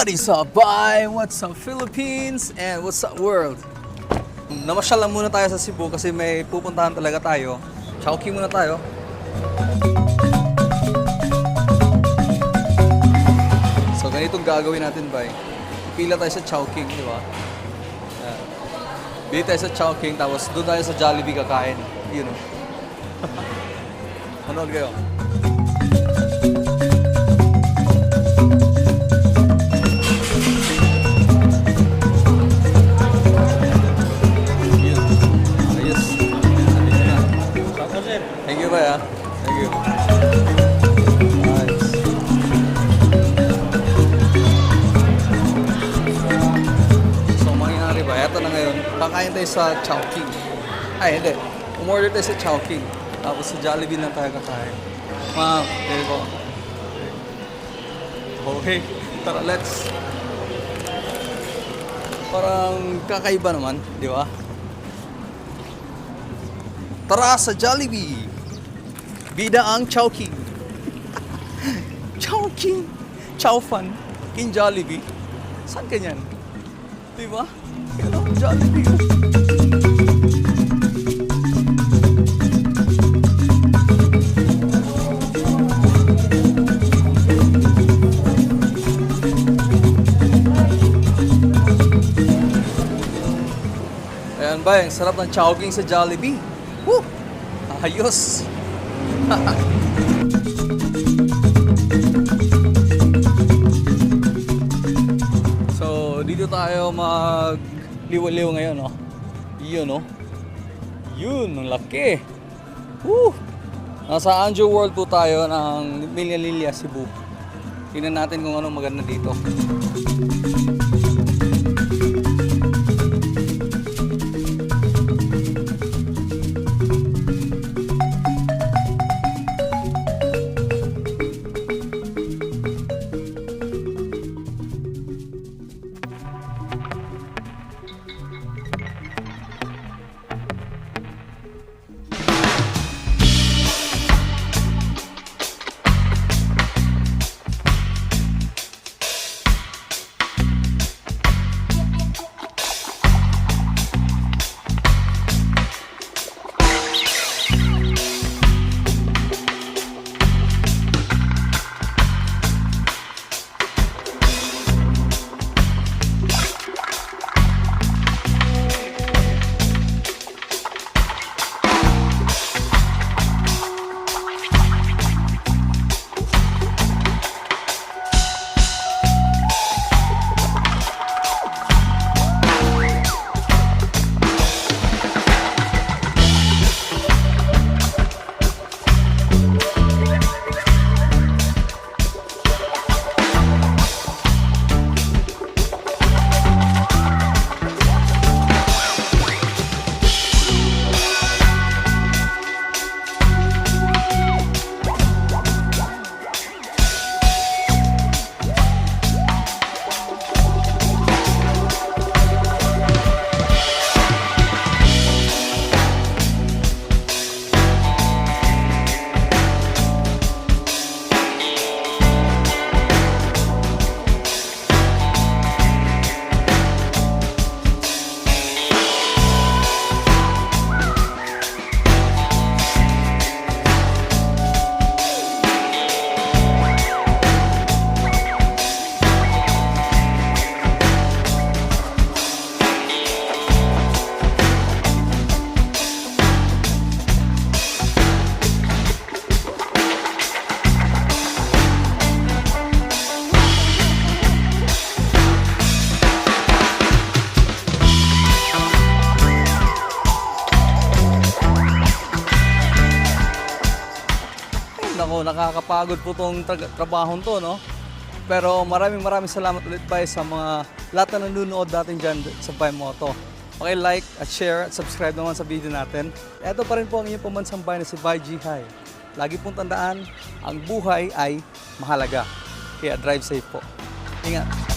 What is up, bye? What's up, Philippines? And what's up, world? Namasyal lang muna tayo sa Cebu kasi may pupuntahan talaga tayo. Chowking muna tayo. So, ganitong gagawin natin, bye. Pila tayo sa Chowking, di ba? Bili tayo sa Chowking, tapos doon tayo sa Jollibee kakain. You know. Manood kayo. Thank you, Baya. Thank you. Nice. So, mangyayari ba? Ito na ngayon. Kakain tayo sa Chowking. Ay, hindi. Umorder tayo sa Chowking. Tapos sa Jollibee lang tayo kakain. Ma'am, there you go. Okay. Tara, let's. Parang kakaiba naman, di ba? Tara sa Jollibee! Bida ang Chowking. Chowking. Chowfan. King Jollibee. Saan ka niyan? Diba? Hello, Jollibee. Ayan ba, ang sarap ng Chowking sa Jollibee. Woo! Ayos! So, dito tayo magliwaliw ngayon, no? Yun, no? Yun, ang laki! Woo! Nasa Anjo World po tayo ng Milianlilya, Cebu. Tingnan natin kung anong maganda dito. Nako, nakakapagod po tong trabahong to, no? Pero maraming salamat ulit ba sa mga lahat na nanonood natin dyan sa Baymoto. Like at share at subscribe naman sa video natin. Ito pa rin po ang inyong pamansang bayan na si Bai Jihai. Lagi pong tandaan, ang buhay ay mahalaga. Kaya drive safe po. Ingat!